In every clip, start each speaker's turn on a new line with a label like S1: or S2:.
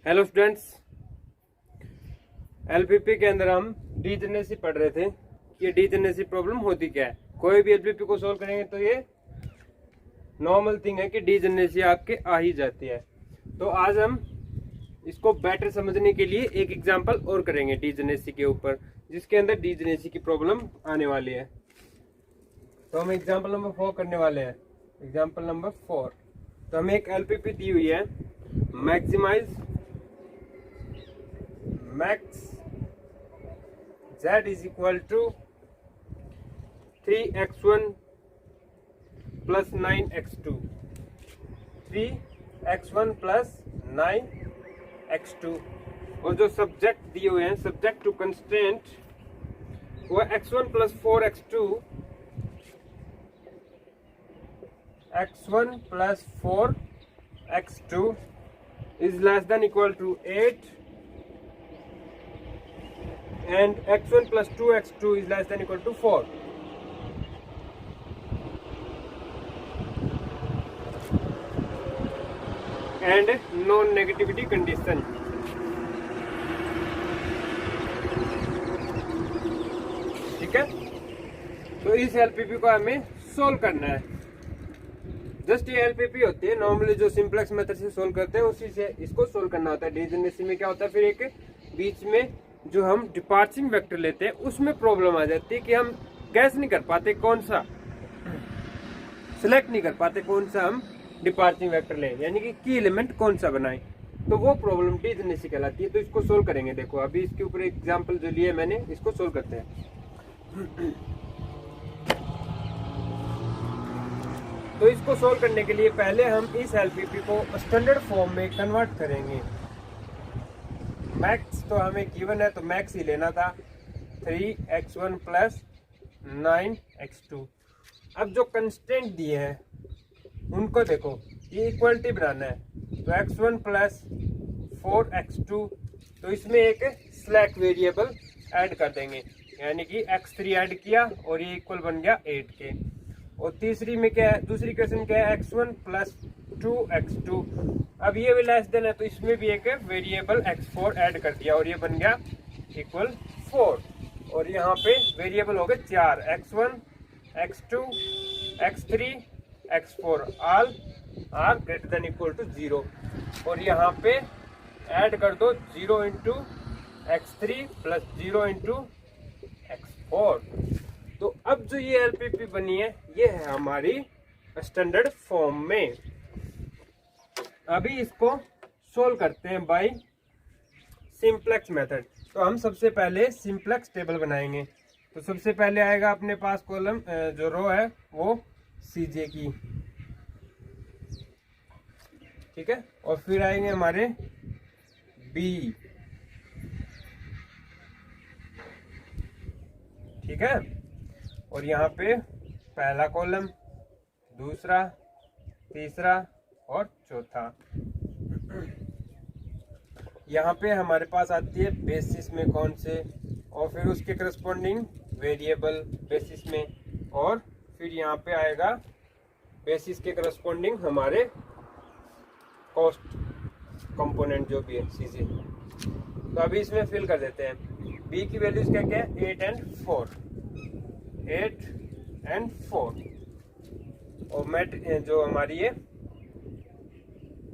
S1: Hello students, LPP के अंदर हम डीजेनरेसी पढ़ रहे थे कि डीजेनरेसी प्रॉब्लम होती क्या है। कोई भी एलपीपी को सोल्व करेंगे तो ये नॉर्मल थिंग है कि डीजेनरेसी आपके आ ही जाती है। तो आज हम इसको बेटर समझने के लिए एक एग्जांपल और करेंगे डीजेनरेसी के ऊपर, जिसके अंदर डीजेनरेसी की प्रॉब्लम आने वाली है। तो हम एग्जांपल नंबर 4 करने वाले हैं। एग्जांपल नंबर 4, तो हमें एक एलपीपी दी हुई है, maximise max z is equal to 3x1 plus 9x2, 3x1 plus 9x2। और जो सब्जेक्ट दिए हुए हैं, सब्जेक्ट टू कंस्ट्रेंट, वो x1 plus 4x2, x1 plus 4x2 is less than equal to 8 and x1 plus 2x2 is less than equal to 4. And non-negativity condition. ठीक है, तो इस एलपीपी को हमें सोल्व करना है। जस्ट ये एलपीपी होती है, नॉर्मली जो सिंप्लेक्स मेथड से सोल्व करते हैं उसी से इसको सोल्व करना होता है। डीजेनरेसी में क्या होता है, फिर एक बीच में जो हम डिपार्चरिंग वेक्टर लेते हैं उसमें प्रॉब्लम आ जाती है कि हम गैस नहीं कर पाते कौन सा, सिलेक्ट नहीं कर पाते कौन सा हम डिपार्चरिंग वेक्टर लें, यानी कि की एलिमेंट कौन सा बनाएं। तो वो प्रॉब्लम डीजेनरेसी कहलाती है। तो इसको सोल्व करेंगे। देखो अभी इसके ऊपर एग्जांपल जो लिए मैंने, इसको सोल्व करते हैं। तो इसको सोल्व करने के लिए पहले हम इस एलपीपी को स्टैंडर्ड फॉर्म में कन्वर्ट करेंगे। मैक्स तो हमें गिवन है तो मैक्स ही लेना था, 3x1 प्लस 9x2। अब जो कंस्टेंट दिए हैं उनको देखो, ये इक्वलिटी बनाना है। तो x1 प्लस 4x2, तो इसमें एक स्लैक वेरिएबल ऐड कर देंगे, यानी कि x3 ऐड किया और ये इक्वल बन गया 8 के। और तीसरी में क्या है, दूसरी क्वेश्चन क्या है, x1 प्लस 2x2। अब ये भी लेस देन है तो इसमें भी एक वेरिएबल x4 ऐड कर दिया और ये बन गया इक्वल 4। और यहाँ पे वेरिएबल हो गए 4, x1, x2, x3, x4, all are greater than equal to 0। और यहाँ पे ऐड कर दो 0 into x3 plus 0 into x4। तो अब जो ये एलपीपी बनी है ये है हमारी स्टैंडर्ड फॉर्म में। अभी इसको सोल्व करते हैं बाय सिंप्लेक्स मेथड। तो हम सबसे पहले सिंप्लेक्स टेबल बनाएंगे। तो सबसे पहले आएगा अपने पास कॉलम, जो रो है वो सीजे की, ठीक है। और फिर आएंगे हमारे बी, ठीक है। और यहाँ पे पहला कॉलम, दूसरा, तीसरा और चौथा। यहाँ पे हमारे पास आती है बेसिस में कौन से, और फिर उसके करस्पॉन्डिंग वेरिएबल बेसिस में, और फिर यहाँ पे आएगा बेसिस के करस्पॉन्डिंग हमारे कॉस्ट कंपोनेंट जो भी है सीजे। तो अभी इसमें फिल कर देते हैं। बी की वैल्यूज क्या क्या है, 8 and 4, 8 and 4। और जो हमारी है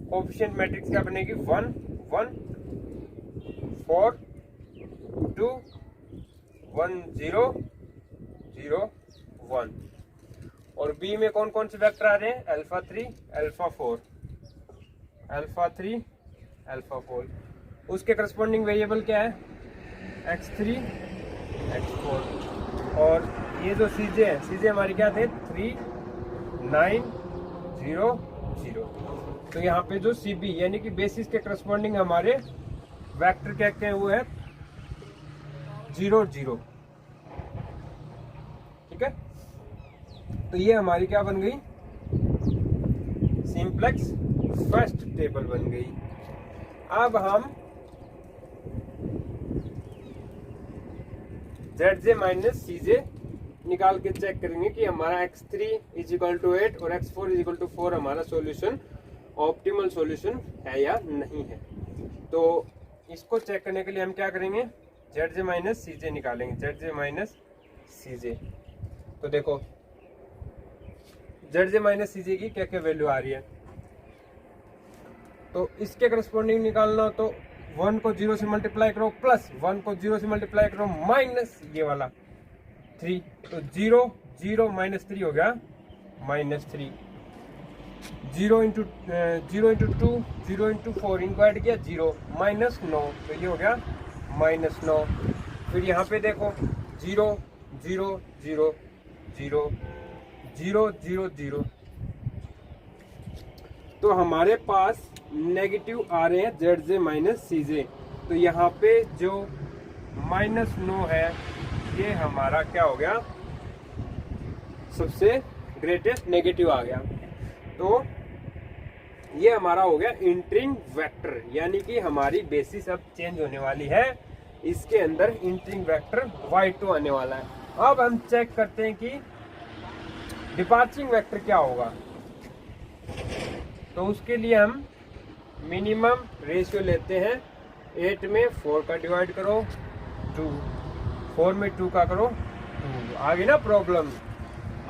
S1: कोएफिशिएंट मैट्रिक्स क्या बनेगी, 1 1 4 2 1 0 0 1। और बी में कौन कौन से वेक्टर आ रहे हैं, अल्फा 3 अल्फा 4, अल्फा 3 अल्फा 4। उसके करस्पॉन्डिंग वेरिएबल क्या है, x3 x4। और ये जो सीजे है, सीजे हमारी क्या थे, 3 9 0 0। तो यहाँ पे जो सी बी यानी कि बेसिस के करस्पॉन्डिंग हमारे वेक्टर क्या क्या है, वो है 0 0, ठीक है। तो ये हमारी क्या बन गई, सिंप्लेक्स फर्स्ट टेबल बन गई। अब हम ZJ माइनस CJ निकाल के चेक करेंगे कि हमारा x3 इज इक्वल टू 8 और x4 इज इक्वल टू 4 हमारा सॉल्यूशन ऑप्टिमल सॉल्यूशन है या नहीं है। तो इसको चेक करने के लिए हम क्या करेंगे, ZJ माइनस CJ निकालेंगे, ZJ माइनस CJ। तो देखो ZJ माइनस CJ की क्या क्या वैल्यू आ रही है, तो इसके करस्पॉन्डिंग निकालना हो तो 1 को 0 से मल्टीप्लाई करो, प्लस 1 को 0 से मल्टीप्लाई करो, माइनस ये वाला 3, तो 0 0 माइनस 3 हो गया -3। 0 इंटू 2 0 इंटू 4, इनको ऐड किया 0 -9, तो ये हो गया -9। फिर यहाँ पे देखो 0 0 0 0 0 0 0, तो हमारे पास नेगेटिव आ रहे हैं ZJ माइनस CJ। तो यहाँ पे जो -9 है ये हमारा क्या हो गया, सबसे ग्रेटेस्ट नेगेटिव आ गया। तो ये हमारा हो गया इंटरिंग वेक्टर, यानी कि हमारी बेसिस अब चेंज होने वाली है, इसके अंदर इंटरिंग वेक्टर Y2 आने वाला है। अब हम चेक करते हैं कि डिपार्चरिंग वेक्टर क्या होगा। तो उसके लिए हम मिनिमम रेशियो लेते हैं, 8 में 4 का डिवाइड करो 2, 4 में 2 का करो 2, आ गई ना प्रॉब्लम।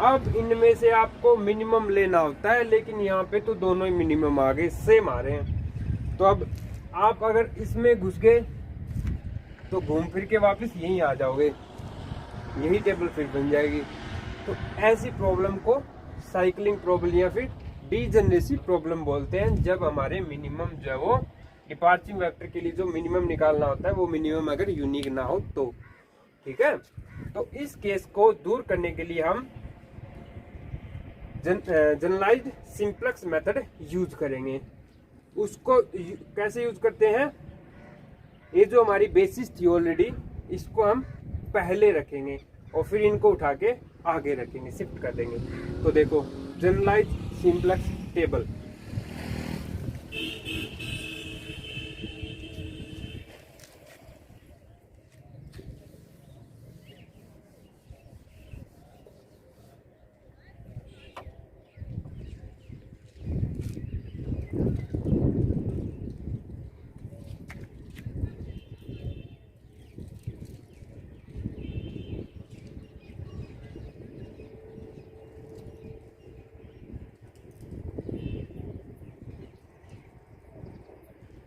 S1: अब इनमें से आपको मिनिमम लेना होता है, लेकिन यहाँ पे तो दोनों ही मिनिमम आ गए, सेम आ रहे हैं। तो अब आप अगर इसमें घुस गए तो घूम फिर के वापस यहीं आ जाओगे, यही टेबल फिर बन जाएगी। तो ऐसी प्रॉब्लम को साइक्लिंग प्रॉब्लम या फिर डीजनरेसी प्रॉब्लम बोलते हैं, जब हमारे मिनिमम जो है वो डिपार्चरिंग वेक्टर के लिए जो मिनिमम निकालना होता है वो मिनिमम अगर यूनिक ना हो तो, ठीक है। तो इस केस को दूर करने के लिए हम जनरलाइज्ड सिंप्लेक्स मेथड यूज करेंगे। उसको कैसे यूज करते हैं, ये जो हमारी बेसिस थी ऑलरेडी, इसको हम पहले रखेंगे और फिर इनको उठा के आगे रखेंगे, शिफ्ट कर देंगे। तो देखो generalised simplex table,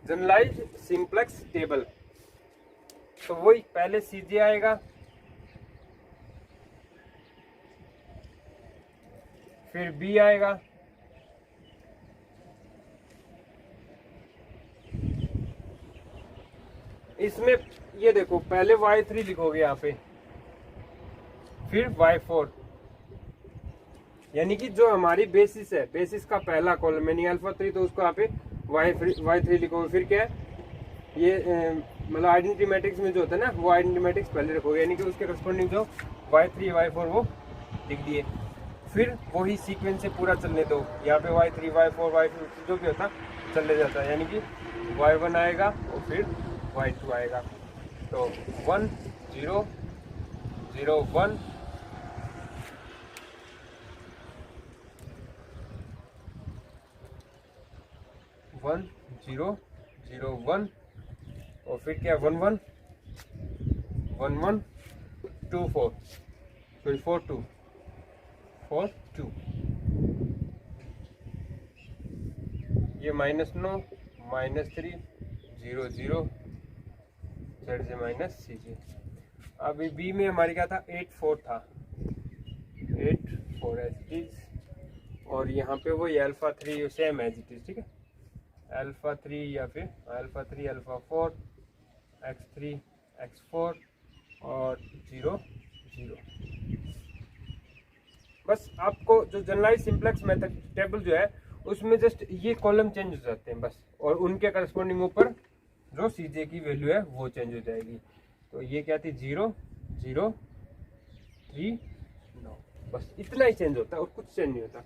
S1: generalised simplex table. तो वही पहले CJ आएगा, फिर B आएगा, इसमें ये देखो पहले Y3 लिखोगे यहाँ पे, फिर Y4, यानी कि जो हमारी बेसिस है, बेसिस का पहला कॉलम यानी अल्फा 3, तो उसको यहाँ पे Y3 लिखोगे। फिर क्या है ये मतलब आइडेंटिटी मैट्रिक्स में जो होता है ना, वो आइडेंटिटी मैट्रिक्स पहले रखोगे, यानी कि उसके करस्पॉन्डिंग जो Y3 Y4 वो लिख दिए। फिर वही सीक्वेंस से पूरा चलने दो, यहाँ पे Y3 Y4 Y5 जो भी होता चलने जाता है, यानी कि Y1 आएगा और फिर Y2 आएगा। तो 1 0 0 1 1 0 0 1 और फिर क्या 1 1 1 1 2 4, फिर 4 2 4 2, ये -9 -3 0 0 ZJ माइनस CJ। अभी B में हमारी क्या था 8 4 था, 8 4 एज इट इज, और यहाँ पे वो alpha 3 same as it is, ठीक है। अल्फा 3 या फिर अल्फा 3 अल्फा 4 x3 x4 और 0 0। बस आपको जो जनरलाइज सिंप्लेक्स मेथड टेबल जो है उसमें जस्ट ये कॉलम चेंज हो जाते हैं बस, और उनके करस्पॉन्डिंग ऊपर जो CJ की वैल्यू है वो चेंज हो जाएगी। तो ये क्या थी 0 0 3 9, बस इतना ही चेंज होता है और कुछ चेंज नहीं होता,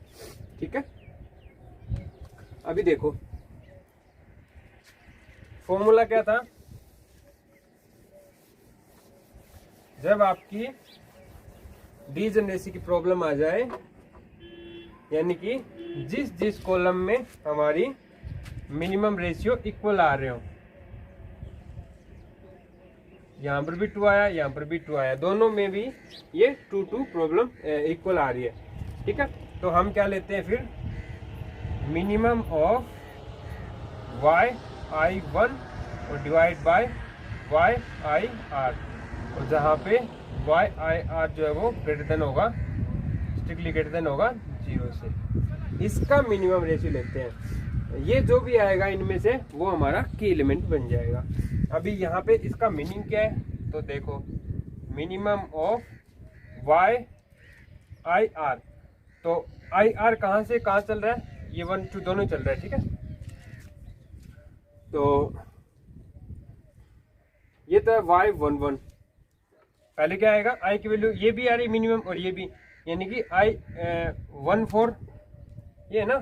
S1: ठीक है। अभी देखो फॉर्मूला क्या था, जब आपकी डीजनरेसी की प्रॉब्लम आ जाए, यानी कि जिस जिस कॉलम में हमारी मिनिमम रेशियो इक्वल आ रहे हो, यहाँ पर भी 2 आया, यहाँ पर भी 2 आया, दोनों में भी ये 2 प्रॉब्लम इक्वल आ रही है। ठीक है, तो हम क्या लेते हैं फिर, मिनिमम ऑफ yi1 और डिवाइड बाय yi_r, और जहाँ पे yi_r जो है वो ग्रेटर देन होगा, स्ट्रिक्टली ग्रेटर देन होगा 0 से, इसका मिनिमम रेशियो लेते हैं। ये जो भी आएगा इनमें से वो हमारा की एलिमेंट बन जाएगा। अभी यहाँ पे इसका मीनिंग क्या है, तो देखो मिनिमम ऑफ yi_r, तो ir कहाँ से कहाँ चल रहा है, ये 1 2 दोनों चल रहा है। ठीक है, तो ये तो है y11, पहले क्या आएगा, i की वैल्यू ये भी आ रही मिनिमम और ये भी, यानी कि i14 ये है ना,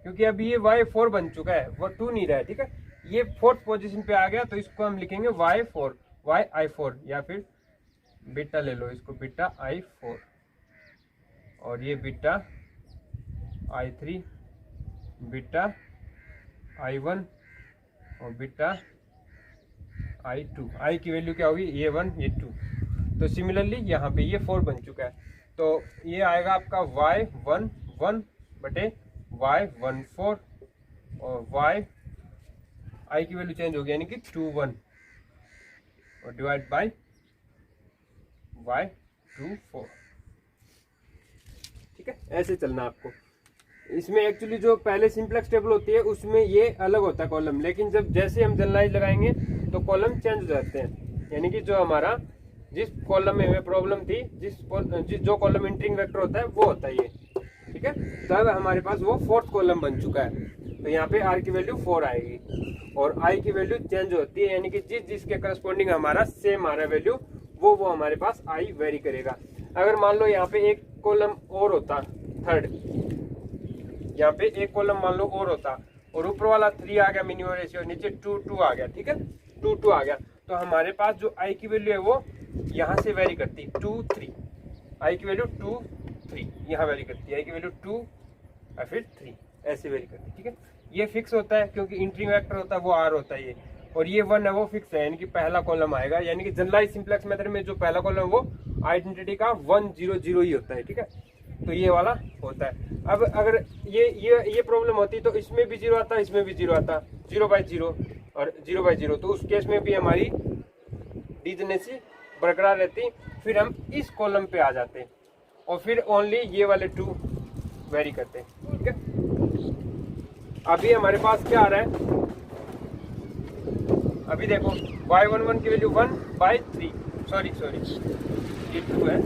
S1: क्योंकि अभी ये y4 बन चुका है, वो 2 नहीं रहा है। ठीक है, ये 4th पोजीशन पे आ गया, तो इसको हम लिखेंगे y4 yi4, या फिर बीटा ले लो इसको, बीटा i4, और ये बीटा i3, बीटा i1 और बीटा i2। i की वैल्यू क्या होगी, ये 1 ये 2, तो सिमिलरली यहाँ पे ये 4 बन चुका है, तो ये आएगा आपका y11 बटे y14, और i की वैल्यू चेंज हो गई, यानी कि 2 1, और डिवाइड बाय y24। ठीक है, ऐसे चलना आपको। इसमें एक्चुअली जो पहले सिंप्लेक्स टेबल होती है उसमें ये अलग होता है कॉलम, लेकिन जब जैसे हम जनरलाइज लगाएंगे तो कॉलम चेंज हो जाते हैं, यानी कि जो हमारा जिस कॉलम में हमें प्रॉब्लम थी, जो कॉलम इंटरिंग वेक्टर होता है वो होता है ये। ठीक है, तो अब हमारे पास वो 4th कॉलम बन चुका है, तो यहाँ पे r की वैल्यू 4 आएगी, और i की वैल्यू चेंज होती है, यानी कि जिसके करस्पॉन्डिंग हमारा सेम आ रहा है वैल्यू, वो हमारे पास i वेरी करेगा। अगर मान लो यहाँ पे एक कॉलम और होता, थर्ड, यहाँ पे एक कॉलम मान लो और होता, और ऊपर वाला 3 आ गया मिनिमम रेशियो, नीचे 2 2 आ गया। ठीक है, 2 2 आ गया, तो हमारे पास जो i की वैल्यू है वो यहाँ से वेरी करती, 2 3, i की वैल्यू 2 3 यहाँ वेरी करती है, i की वैल्यू 2 और फिर 3 ऐसे वेरी करती है। ठीक है, ये फिक्स होता है क्योंकि इंटरिंग वेक्टर होता है वो r होता है ये, और ये 1 है वो फिक्स है, यानी कि पहला कॉलम आएगा, यानी कि जनरलाइज सिंप्लेक्स मेथड में जो पहला कॉलम है वो आइडेंटिटी का 1 0 0 ही होता है। ठीक है, तो ये वाला होता है। अब अगर ये प्रॉब्लम होती तो इसमें भी 0 आता, इसमें भी 0 आता, 0/0 और 0/0, तो उस केस में भी हमारी डिजनेसी बरकरार रहती, फिर हम इस कॉलम पे आ जाते और फिर ओनली ये वाले 2 वेरी करते। ठीक है, अभी हमारे पास क्या आ रहा है, अभी देखो y11 की वैल्यू 1/3, सॉरी ये 2 है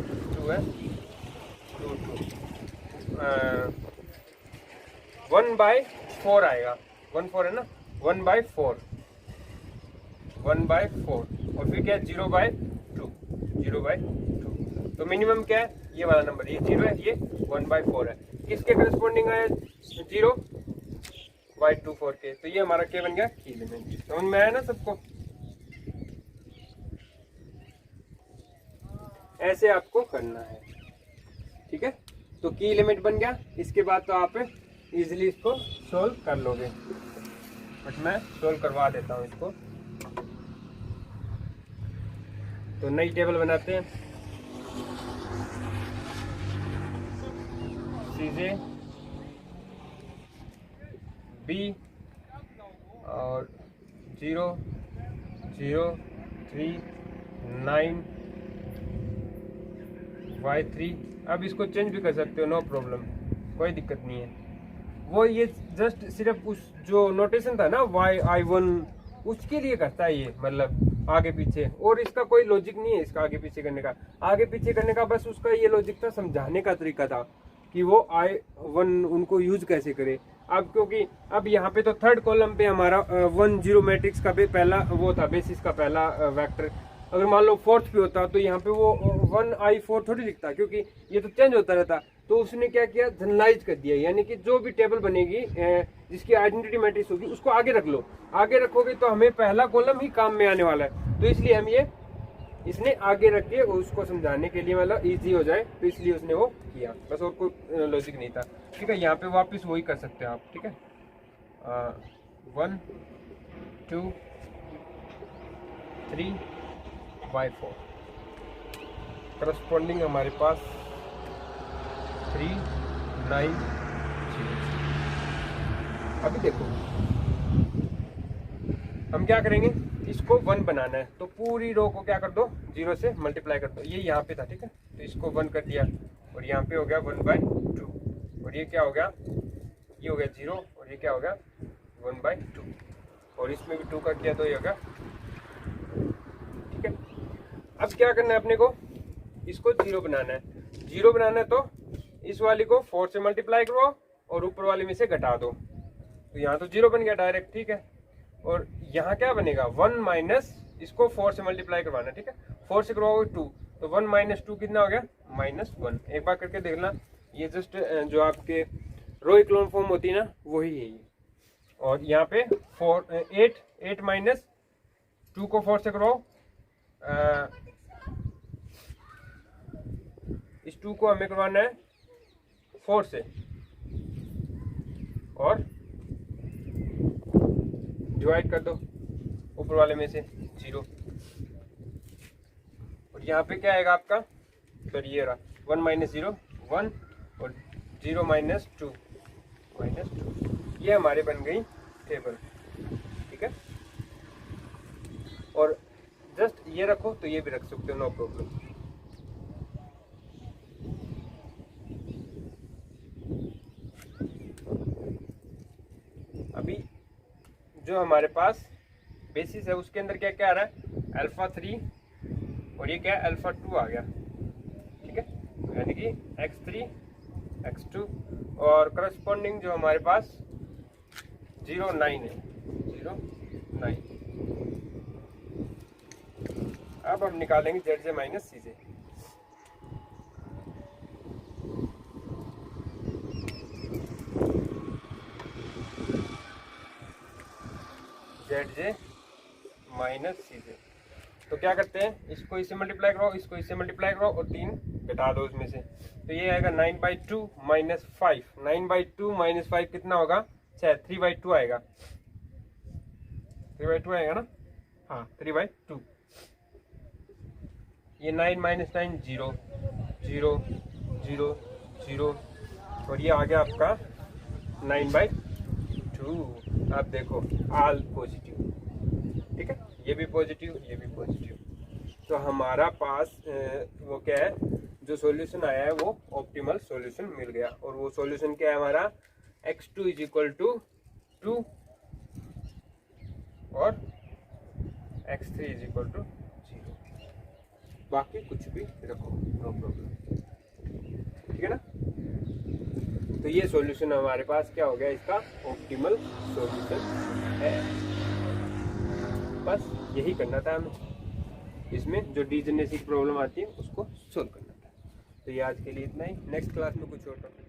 S1: 1/4 आएगा, 1/4 है ना, 1/4 और फिर क्या है 0/2, तो मिनिमम क्या है, ये वाला नंबर, ये 0 है, ये 1/4 है, किसके करस्पॉन्डिंग है 0/24 के, तो ये हमारा क्या बन गया, की एलिमेंट। समझ में आया ना सबको, ऐसे आपको करना है। ठीक है, तो की एलिमेंट बन गया, इसके बाद तो आप इजीली इसको सोल्व कर लोगे, बट मैं सोल्व करवा देता हूँ इसको। तो नई टेबल बनाते हैं, चीजें b और 0 0 3 9 y3, अब इसको चेंज भी कर सकते हो, नो प्रॉब्लम, कोई दिक्कत नहीं है। वो ये जस्ट सिर्फ उस जो नोटेशन था ना yi1 उसके लिए करता है ये, मतलब आगे पीछे, और इसका कोई लॉजिक नहीं है इसका आगे पीछे करने का। आगे पीछे करने का बस उसका ये लॉजिक था, समझाने का तरीका था कि वो i1 उनको यूज कैसे करे। अब क्योंकि अब यहाँ पे तो थर्ड कॉलम पे हमारा 1 0 मैट्रिक्स का भी पहला वो था, बेसिस का पहला वेक्टर, अगर मान लो 4th पे होता तो यहाँ पे वो 1i4 थोड़ी लिखता, क्योंकि ये तो चेंज होता रहता। तो उसने क्या किया, जनरलाइज कर दिया, यानी कि जो भी टेबल बनेगी जिसकी आइडेंटिटी मैट्रिक्स होगी उसको आगे रख लो, आगे रखोगे तो हमें पहला कॉलम ही काम में आने वाला है, तो इसलिए हम ये इसने आगे रख के उसको समझाने के लिए, मतलब इजी हो जाए, तो इसलिए उसने वो किया, बस और कोई लॉजिक नहीं था। ठीक है, यहाँ पे वापस वही कर सकते हो आप। ठीक है, 1 2 3 बाई 4। करस्पॉन्डिंग हमारे पास 3 9 0। अभी देखो हम क्या करेंगे, इसको 1 बनाना है तो पूरी रो को क्या कर दो, 0 से मल्टीप्लाई कर दो। ये यहाँ पे था, ठीक है, तो इसको 1 कर दिया और यहाँ पे हो गया 1/2 और ये क्या हो गया, ये हो गया 0 और ये क्या हो गया 1/2 और इसमें भी 2 का किया तो ये हो गया, ठीक है। अब क्या करना है अपने को, इसको 0 बनाना है। 0 बनाना है तो इस वाली को 4 से मल्टीप्लाई करो और ऊपर वाली में से घटा दो, तो यहाँ तो 0 बन गया डायरेक्ट, ठीक है। और यहाँ क्या बनेगा 1 माइनस, इसको 4 से मल्टीप्लाई करवाना, ठीक है। 4 से करवाओगे 2 तो 1 माइनस 2 कितना हो गया -1। एक बार करके देखना, ये जस्ट जो आपके रो इक्लोन फॉर्म होती है ना वही है ये। और यहाँ पे 8 माइनस 2 को 4 से करवाओ, इस 2 को हमें करवाना है 4 से और डिवाइड कर दो ऊपर वाले में से 0 और यहाँ पे क्या आएगा आपका, फिर ये रहा 1 माइनस 0 1 और 0 माइनस 2 -2। ये हमारे बन गई टेबल, ठीक है। और जस्ट ये रखो तो ये भी रख सकते हो, नो प्रॉब्लम। अभी जो हमारे पास बेसिस है उसके अंदर क्या क्या आ रहा है, अल्फा 3 और ये क्या है अल्फा 2 आ गया, ठीक है, यानी कि x3 x2 और करस्पॉन्डिंग जो हमारे पास 0 9 है, 0 9। अब हम निकालेंगे zj minus cj। zj minus cj, तो क्या करते हैं, इसको इससे मल्टीप्लाई करो, इसको इससे मल्टीप्लाई करो और 3 घटा दो उसमें से, तो ये आएगा 9/2 माइनस 5। 9/2 माइनस 5 कितना होगा, 6 3/2 आएगा, 3/2 आएगा ना, हाँ 3/2। ये 9 माइनस 9 0 0 0 0 और ये आ गया आपका 9/2। आप देखो ऑल पॉजिटिव, ठीक है, ये भी पॉजिटिव ये भी पॉजिटिव। तो हमारा पास वो क्या है, जो सॉल्यूशन आया है वो ऑप्टिमल सॉल्यूशन मिल गया। और वो सॉल्यूशन क्या है हमारा, x2 = 2 और x3 = 0। बाकी कुछ भी रखो, नो प्रॉब्लम, ठीक है ना। तो ये सॉल्यूशन हमारे पास क्या हो गया, इसका ऑप्टिमल सॉल्यूशन है। बस यही करना था हमें, इसमें जो डिजनरेसी की प्रॉब्लम आती है उसको सोल्व करना था। तो ये आज के लिए इतना ही, नेक्स्ट क्लास में कुछ और टॉपिक